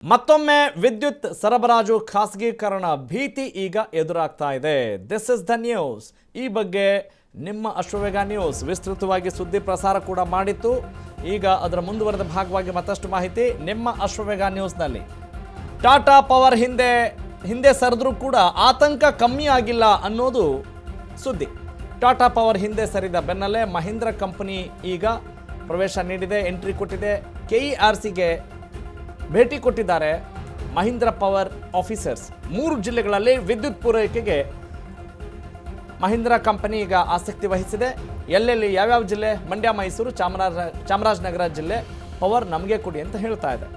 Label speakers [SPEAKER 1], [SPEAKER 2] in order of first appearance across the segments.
[SPEAKER 1] ಮತ್ತೊಮ್ಮೆ ವಿದ್ಯುತ್ ಸರಬರಾಜು ಖಾಸಗೀಕರಣ ಭೀತಿ ಈಗ ಎದುರಾಗ್ತಾ ಇದೆ. This is the news. ಈ ಬಗ್ಗೆ ನಿಮ್ಮ ಅಶ್ವವೇಗ ನ್ಯೂಸ್ ವಿಸ್ತೃತವಾಗಿ ಸುದ್ದಿ ಪ್ರಸಾರ ಕೂಡ ಮಾಡಿತ್ತು. ಈಗ ಅದರ ಮುಂದುವರೆದ ಭಾಗವಾಗಿ ಮತ್ತಷ್ಟು ಮಾಹಿತಿ ನಿಮ್ಮ ಅಶ್ವವೇಗ ನ್ಯೂಸ್ನಲ್ಲಿ. ಟಾಟಾ ಪವರ್ ಹಿಂದೆ ಸರಿದ್ರೂ ಕೂಡ ಆತಂಕ ಕಮ್ಮಿ ಆಗಿಲ್ಲ ಅನ್ನೋದು ಸುದ್ದಿ. ಟಾಟಾ ಪವರ್ ಹಿಂದೆ ಸರಿದ ಬೆನ್ನಲ್ಲೇ ಮಹೀಂದ್ರ ಕಂಪನಿ ಈಗ ಪ್ರವೇಶ ನೀಡಿದೆ, ಎಂಟ್ರಿ ಕೊಟ್ಟಿದೆ. ಕೆಇಆರ್ಸಿಗೆ ಭೇಟಿ ಕೊಟ್ಟಿದ್ದಾರೆ ಮಹೀಂದ್ರ ಪವರ್ ಆಫೀಸರ್ಸ್. 3 ಜಿಲ್ಲೆಗಳಲ್ಲಿ ವಿದ್ಯುತ್ ಪೂರೈಕೆಗೆ ಮಹೀಂದ್ರ ಕಂಪನಿ ಈಗ ಆಸಕ್ತಿ ವಹಿಸಿದೆ. ಎಲ್ಲೆಲ್ಲಿ ಯಾವ್ಯಾವ ಜಿಲ್ಲೆ? ಮಂಡ್ಯ, ಮೈಸೂರು, ಚಾಮರಾಜನಗರ ಜಿಲ್ಲೆ ಪವರ್ ನಮಗೆ ಕೊಡಿ ಅಂತ ಹೇಳ್ತಾ ಇದೆ.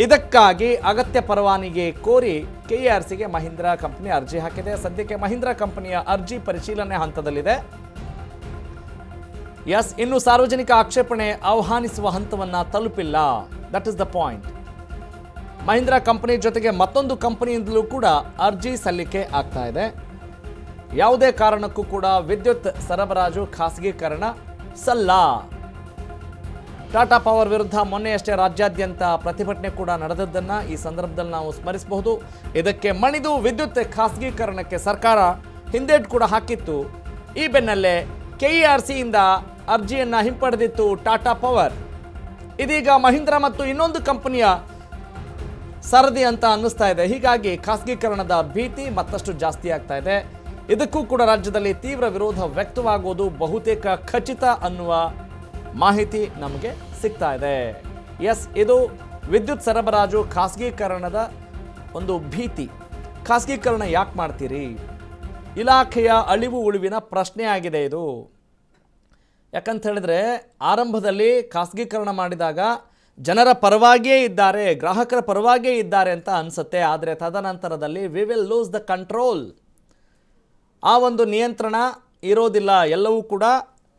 [SPEAKER 1] ಇದಕ್ಕಾಗಿ ಅಗತ್ಯ ಪರವಾನಗಿ ಕೋರಿ ಕೆಇಆರ್ಸಿಗೆ ಮಹೀಂದ್ರ ಕಂಪನಿ ಅರ್ಜಿ ಹಾಕಿದೆ. ಸದ್ಯಕ್ಕೆ ಮಹೀಂದ್ರ ಕಂಪನಿಯ ಅರ್ಜಿ ಪರಿಶೀಲನೆ ಹಂತದಲ್ಲಿದೆ. ಇನ್ನು ಸಾರ್ವಜನಿಕ ಆಕ್ಷೇಪಣೆ ಆಹ್ವಾನಿಸುವ ಹಂತವನ್ನು ತಲುಪಿಲ್ಲ. That is the point. Mahindra company ಜೊತೆಗೆ ಮತ್ತೊಂದು ಕಂಪನಿಯಿಂದಲೂ ಕೂಡ ಅರ್ಜಿ ಸಲ್ಲಿಕೆ ಆಗ್ತಾ ಇದೆ. ಯಾವುದೇ ಕಾರಣಕ್ಕೂ ಕೂಡ ವಿದ್ಯುತ್ ಸರಬರಾಜು ಖಾಸಗೀಕರಣ ಸಲ್ಲ. ಟಾಟಾ ಪವರ್ ವಿರುದ್ಧ ಮೊನ್ನೆಯಷ್ಟೇ ರಾಜ್ಯಾದ್ಯಂತ ಪ್ರತಿಭಟನೆ ಕೂಡ ನಡೆದದ್ದನ್ನು ಈ ಸಂದರ್ಭದಲ್ಲಿ ನಾವು ಸ್ಮರಿಸಬಹುದು. ಇದಕ್ಕೆ ಮಣಿದು ವಿದ್ಯುತ್ ಖಾಸಗೀಕರಣಕ್ಕೆ ಸರ್ಕಾರ ಹಿಂದೇಟು ಕೂಡ ಹಾಕಿತ್ತು. ಈ ಬೆನ್ನಲ್ಲೇ ಕೆಇಆರ್ಸಿಯಿಂದ ಅರ್ಜಿಯನ್ನು ಹಿಂಪಡೆದಿತ್ತು ಟಾಟಾ ಪವರ್. ಇದೀಗ ಮಹೀಂದ್ರ ಮತ್ತು ಇನ್ನೊಂದು ಕಂಪನಿಯ ಸರದಿ ಅಂತ ಅನ್ನಿಸ್ತಾ ಇದೆ. ಹೀಗಾಗಿ ಖಾಸಗೀಕರಣದ ಭೀತಿ ಮತ್ತಷ್ಟು ಜಾಸ್ತಿ ಆಗ್ತಾ ಇದೆ. ಇದಕ್ಕೂ ಕೂಡ ರಾಜ್ಯದಲ್ಲಿ ತೀವ್ರ ವಿರೋಧ ವ್ಯಕ್ತವಾಗುವುದು ಬಹುತೇಕ ಖಚಿತ ಅನ್ನುವ ಮಾಹಿತಿ ನಮಗೆ ಸಿಗ್ತಾ ಇದೆ. ಇದು ವಿದ್ಯುತ್ ಸರಬರಾಜು ಖಾಸಗೀಕರಣದ ಒಂದು ಭೀತಿ. ಖಾಸಗೀಕರಣ ಯಾಕೆ ಮಾಡ್ತೀರಿ? ಇಲಾಖೆಯ ಅಳಿವು ಉಳಿವಿನ ಪ್ರಶ್ನೆ ಆಗಿದೆ ಇದು. ಯಾಕಂತ ಹೇಳಿದ್ರೆ ಆರಂಭದಲ್ಲಿ ಖಾಸಗೀಕರಣ ಮಾಡಿದಾಗ ಜನರ ಪರವಾಗಿಯೇ ಇದ್ದಾರೆ, ಗ್ರಾಹಕರ ಪರವಾಗಿಯೇ ಇದ್ದಾರೆ ಅಂತ ಅನಿಸುತ್ತೆ. ಆದರೆ ತದನಂತರದಲ್ಲಿ we will lose the control. ಆ ಒಂದು ನಿಯಂತ್ರಣ ಇರೋದಿಲ್ಲ. ಎಲ್ಲವೂ ಕೂಡ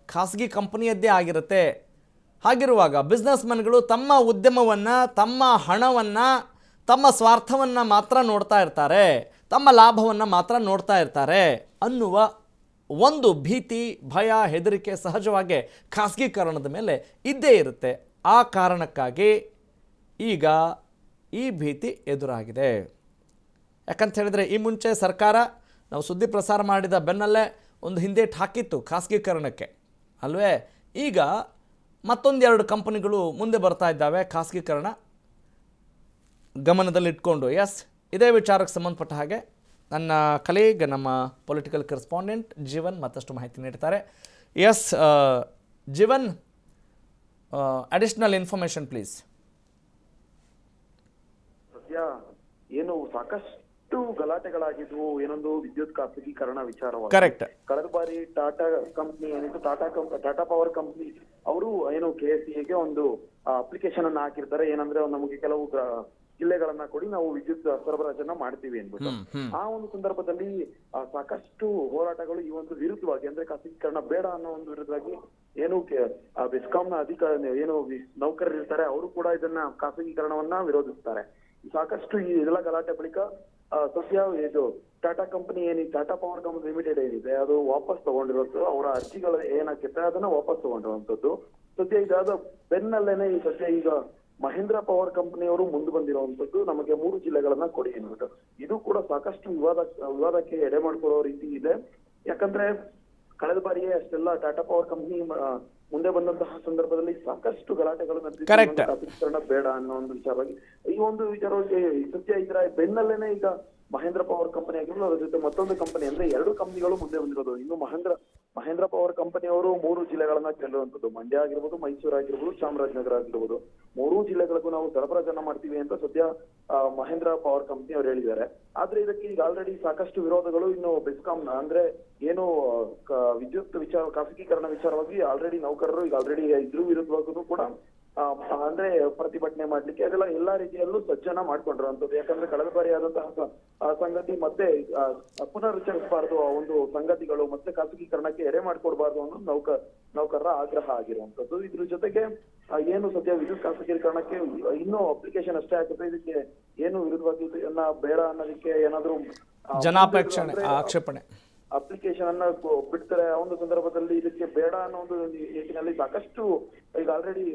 [SPEAKER 1] ಖಾಸಗಿ ಕಂಪನಿಯದ್ದೇ ಆಗಿರುತ್ತೆ. ಹಾಗಿರುವಾಗ ಬಿಸ್ನೆಸ್ ಮನ್ಗಳು ತಮ್ಮ ಉದ್ಯಮವನ್ನು, ತಮ್ಮ ಹಣವನ್ನು, ತಮ್ಮ ಸ್ವಾರ್ಥವನ್ನು ಮಾತ್ರ ನೋಡ್ತಾ ಇರ್ತಾರೆ, ತಮ್ಮ ಲಾಭವನ್ನು ಮಾತ್ರ ನೋಡ್ತಾ ಇರ್ತಾರೆ ಅನ್ನುವ ಒಂದು ಭೀತಿ, ಭಯ, ಹೆದರಿಕೆ ಸಹಜವಾಗಿ ಖಾಸಗೀಕರಣದ ಮೇಲೆ ಇದ್ದೇ ಇರುತ್ತೆ. ಆ ಕಾರಣಕ್ಕಾಗಿ ಈಗ ಈ ಭೀತಿ ಎದುರಾಗಿದೆ. ಯಾಕಂತ ಹೇಳಿದರೆ ಈ ಮುಂಚೆ ಸರ್ಕಾರ ನಾವು ಸುದ್ದಿ ಪ್ರಸಾರ ಮಾಡಿದ ಬೆನ್ನಲ್ಲೇ ಒಂದು ಹಿಂದೇಟು ಹಾಕಿತ್ತು ಖಾಸಗೀಕರಣಕ್ಕೆ ಅಲ್ವೇ. ಈಗ ಮತ್ತೊಂದೆರಡು ಕಂಪನಿಗಳು ಮುಂದೆ ಬರ್ತಾ ಇದ್ದಾವೆ ಖಾಸಗೀಕರಣ ಗಮನದಲ್ಲಿಟ್ಕೊಂಡು. ಇದೇ ವಿಚಾರಕ್ಕೆ ಸಂಬಂಧಪಟ್ಟ ಹಾಗೆ ನನ್ನ ಕಲೀಗ್, ನಮ್ಮ ಪೊಲಿಟಿಕಲ್ ಕರೆಸ್ಪಾಂಡೆಂಟ್ ಜೀವನ್ ಮತ್ತಷ್ಟು ಮಾಹಿತಿ ನೀಡ್ತಾರೆ. Jeevan, additional information please.
[SPEAKER 2] ಸದ್ಯ ಏನು ಸಾಕಷ್ಟು ಗಲಾಟೆಗಳಾಗಿದ್ವು ಏನೊಂದು ವಿದ್ಯುತ್ ಖಾಸಗೀಕರಣ ವಿಚಾರವಾಗಿ.
[SPEAKER 1] ಕರೆಕ್ಟ್.
[SPEAKER 2] ಕಳೆದ ಬಾರಿ ಟಾಟಾ ಕಂಪ್ನಿ ಏನಿತ್ತು, ಟಾಟಾ ಪವರ್ ಕಂಪ್ನಿ ಅವರು ಏನು ಕೆಎಸ್ಸಿಎಗೆ ಒಂದು ಅಪ್ಲಿಕೇಶನ್ ಅನ್ನ ಹಾಕಿರ್ತಾರೆ. ಏನಂದ್ರೆ ನಮಗೆ ಕೆಲವು ಜಿಲ್ಲೆಗಳನ್ನ ಕೊಡಿ, ನಾವು ವಿದ್ಯುತ್ ಸರಬರಾಜನ್ನ ಮಾಡ್ತೀವಿ ಅನ್ಬಿಟ್ಟು. ಆ ಒಂದು ಸಂದರ್ಭದಲ್ಲಿ ಸಾಕಷ್ಟು ಹೋರಾಟಗಳು ಈ ಒಂದು ವಿರುದ್ಧವಾಗಿ, ಅಂದ್ರೆ ಖಾಸಗೀಕರಣ ಬೇಡ ಅನ್ನೋ ಒಂದು ವಿರುದ್ಧವಾಗಿ ಏನು ಬೆಸ್ಕಾಂನ ಅಧಿಕಾರಿ ಏನು ನೌಕರರು ಇರ್ತಾರೆ ಅವರು ಕೂಡ ಇದನ್ನ ಖಾಸಗೀಕರಣವನ್ನ ವಿರೋಧಿಸ್ತಾರೆ. ಸಾಕಷ್ಟು ಈ ಎಲ್ಲ ಗಲಾಟೆ ಬಳಿಕ ಸದ್ಯ ಇದು Tata company Tata power company limited ಏನಿದೆ ಅದು ವಾಪಸ್ ತಗೊಂಡಿರೋದು, ಅವರ ಅರ್ಜಿಗಳು ಏನಾಗಿರುತ್ತೆ ಅದನ್ನ ವಾಪಸ್ ತಗೊಂಡಿರುವಂತದ್ದು. ಸದ್ಯ ಇದಾದ ಬೆನ್ನಲ್ಲೇನೆ ಈ ಸದ್ಯ ಈಗ ಮಹೀಂದ್ರ ಪವರ್ ಕಂಪನಿಯವರು ಮುಂದೆ ಬಂದಿರುವಂತದ್ದು, ನಮಗೆ 3 ಜಿಲ್ಲೆಗಳನ್ನ ಕೊಡಿ ಅನ್ಬಿಟ್ಟು. ಇದು ಕೂಡ ಸಾಕಷ್ಟು ವಿವಾದಕ್ಕೆ ಎಡೆ ಮಾಡ್ಕೊಳ್ಳೋ ರೀತಿ ಇದೆ. ಯಾಕಂದ್ರೆ ಕಳೆದ ಬಾರಿಯೇ ಅಷ್ಟೆಲ್ಲ ಟಾಟಾ ಪವರ್ ಕಂಪನಿ ಮುಂದೆ ಬಂದಂತಹ ಸಂದರ್ಭದಲ್ಲಿ ಸಾಕಷ್ಟು ಗಲಾಟೆಗಳು ನಡೆದಿದೆ. ಖಾಸಗೀಕರಣ ಬೇಡ ಅನ್ನೋ ಒಂದು ವಿಚಾರವಾಗಿ ಈ ಒಂದು ವಿಚಾರವಾಗಿ ಸದ್ಯ ಇದರ ಬೆನ್ನಲ್ಲೇನೆ ಈಗ ಮಹೇಂದ್ರ ಪವರ್ ಕಂಪನಿ ಆಗಿರ್ಬೋದು, ಅದ್ರ ಜೊತೆ ಮತ್ತೊಂದು ಕಂಪನಿ ಅಂದ್ರೆ 2 ಕಂಪನಿಗಳು ಮುಂದೆ ಬಂದಿರೋದು. ಇನ್ನು ಮಹೇಂದ್ರ ಪವರ್ ಕಂಪನಿಯವರು 3 ಜಿಲ್ಲೆಗಳನ್ನ ಕೇಳಿರುವಂತದ್ದು. ಮಂಡ್ಯ ಆಗಿರ್ಬೋದು, ಮೈಸೂರು ಆಗಿರ್ಬೋದು, ಚಾಮರಾಜನಗರ ಆಗಿರ್ಬೋದು, 3 ಜಿಲ್ಲೆಗಳಿಗೂ ನಾವು ಸರಬರಾಜನ್ನ ಮಾಡ್ತೀವಿ ಅಂತ ಸದ್ಯ ಮಹೇಂದ್ರ ಪವರ್ ಕಂಪನಿ ಅವ್ರು ಹೇಳಿದ್ದಾರೆ. ಆದ್ರೆ ಇದಕ್ಕೆ ಈಗ ಆಲ್ರೆಡಿ ಸಾಕಷ್ಟು ವಿರೋಧಗಳು ಇನ್ನು ಬೆಸ್ಕಾಂ ಅಂದ್ರೆ ಏನು ವಿದ್ಯುತ್ ಖಾಸಗೀಕರಣ ವಿಚಾರವಾಗಿ ಆಲ್ರೆಡಿ ನೌಕರರು ಈಗ ಆಲ್ರೆಡಿ ಇದ್ರ ವಿರುದ್ಧವಾಗೂ ಕೂಡ ಅಂದ್ರೆ ಪ್ರತಿಭಟನೆ ಮಾಡ್ಲಿಕ್ಕೆ ಅದೆಲ್ಲ ಎಲ್ಲಾ ರೀತಿಯಲ್ಲೂ ಸಜ್ಜನ ಮಾಡ್ಕೊಂಡಿರುವಂತದ್ದು. ಯಾಕಂದ್ರೆ ಕಳೆದ ಬಾರಿ ಆದಂತಹ ಸಂಗತಿ ಮತ್ತೆ ಪುನರುಚ್ಚರಿಸಬಾರದು, ಆ ಒಂದು ಸಂಗತಿಗಳು ಮತ್ತೆ ಖಾಸಗೀಕರಣಕ್ಕೆ ಎಡೆ ಮಾಡ್ಕೊಡ್ಬಾರ್ದು ಅನ್ನೋದು ನೌಕರರ ಆಗ್ರಹ ಆಗಿರುವಂತದ್ದು. ಇದ್ರ ಜೊತೆಗೆ ಏನು ಸದ್ಯ ವಿದ್ಯುತ್ ಖಾಸಗೀಕರಣಕ್ಕೆ ಇನ್ನೂ ಅಪ್ಲಿಕೇಶನ್ ಅಷ್ಟೇ ಆಗುತ್ತೆ. ಇದಕ್ಕೆ ಏನು ವಿರುದ್ಧವಾಗಿ ಬೇಡ ಅನ್ನೋದಕ್ಕೆ ಏನಾದ್ರು
[SPEAKER 1] ಜನಾಪೇಕ್ಷಣೆ ಆಕ್ಷೇಪಣೆ
[SPEAKER 2] ಅಪ್ಲಿಕೇಶನ್ ಅನ್ನ ಬಿಡ್ತಾರೆ. ಆ ಒಂದು ಸಂದರ್ಭದಲ್ಲಿ ಇದಕ್ಕೆ ಬೇಡ ಅನ್ನೋ ಒಂದು ನಿಟ್ಟಿನಲ್ಲಿ ಸಾಕಷ್ಟು ಈಗ ಆಲ್ರೆಡಿ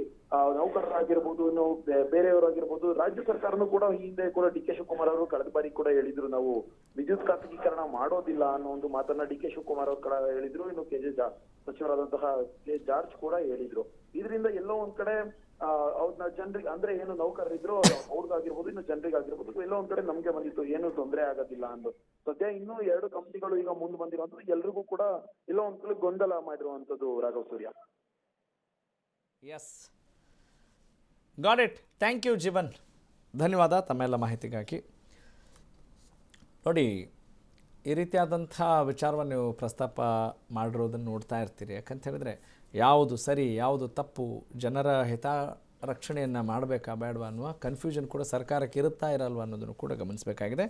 [SPEAKER 2] ನೌಕರರಾಗಿರ್ಬೋದು, ಇನ್ನು ಬೇರೆಯವರಾಗಿರ್ಬೋದು, ರಾಜ್ಯ ಸರ್ಕಾರನೂ ಕೂಡ ಈ ಹಿಂದೆ ಕೂಡ ಡಿ ಕೆ ಶಿವಕುಮಾರ್ ಅವರು ಕಳೆದ ಬಾರಿ ಕೂಡ ಹೇಳಿದ್ರು, ನಾವು ವಿದ್ಯುತ್ ಖಾಸಗೀಕರಣ ಮಾಡೋದಿಲ್ಲ ಅನ್ನೋ ಒಂದು ಮಾತನ್ನ ಡಿ ಕೆ ಶಿವಕುಮಾರ್ ಅವರು ಕೂಡ ಹೇಳಿದ್ರು. ಇನ್ನು ಸಚಿವರಾದಂತಹ ಕೆ ಜಾರ್ಜ್ ಕೂಡ ಹೇಳಿದ್ರು. ಇದರಿಂದ ಎಲ್ಲೋ ಒಂದ್ ಕಡೆ ಅವ್ರನ್ನ ಜನರಿಗೆ ಅಂದ್ರೆ ಏನು ನೌಕರರಿದ್ರು ಅವ್ರಿಗಾಗಿರ್ಬೋದು, ಇನ್ನು ಜನರಿಗಾಗಿರ್ಬೋದು, ಎಲ್ಲೋ ಒಂದ್ ಕಡೆ ನಮ್ಗೆ ಬಂದಿತ್ತು ಏನು ತೊಂದರೆ ಆಗೋದಿಲ್ಲ ಅಂದು. ಸದ್ಯ ಇನ್ನೂ 2 ಕಂಪ್ನಿಗಳು ಈಗ ಮುಂದೆ ಬಂದಿರುವಂತದ್ದು ಎಲ್ರಿಗೂ ಕೂಡ ಎಲ್ಲೋ ಒಂದ್ ಕಡೆ ಗೊಂದಲ ಮಾಡಿರುವಂತದ್ದು. Raghav Surya.
[SPEAKER 1] Yes, got it. Thank you Jeevan, ಧನ್ಯವಾದ ತಮ್ಮೆಲ್ಲ ಮಾಹಿತಿಗಾಗಿ. ನೋಡಿ, ಈ ರೀತಿಯಾದಂಥ ವಿಚಾರವನ್ನು ನೀವು ಪ್ರಸ್ತಾಪ ಮಾಡಿರೋದನ್ನು ನೋಡ್ತಾ ಇರ್ತೀರಿ. ಯಾಕಂತ ಹೇಳಿದ್ರೆ ಯಾವುದು ಸರಿ ಯಾವುದು ತಪ್ಪು, ಜನರ ಹಿತ ರಕ್ಷಣೆಯನ್ನು ಮಾಡಬೇಕಾ ಬೇಡವಾ ಅನ್ನುವ ಕನ್ಫ್ಯೂಷನ್ ಕೂಡ ಸರ್ಕಾರಕ್ಕೆ ಇರುತ್ತಾ ಇರಲ್ವ ಅನ್ನೋದನ್ನು ಕೂಡ ಗಮನಿಸಬೇಕಾಗಿದೆ.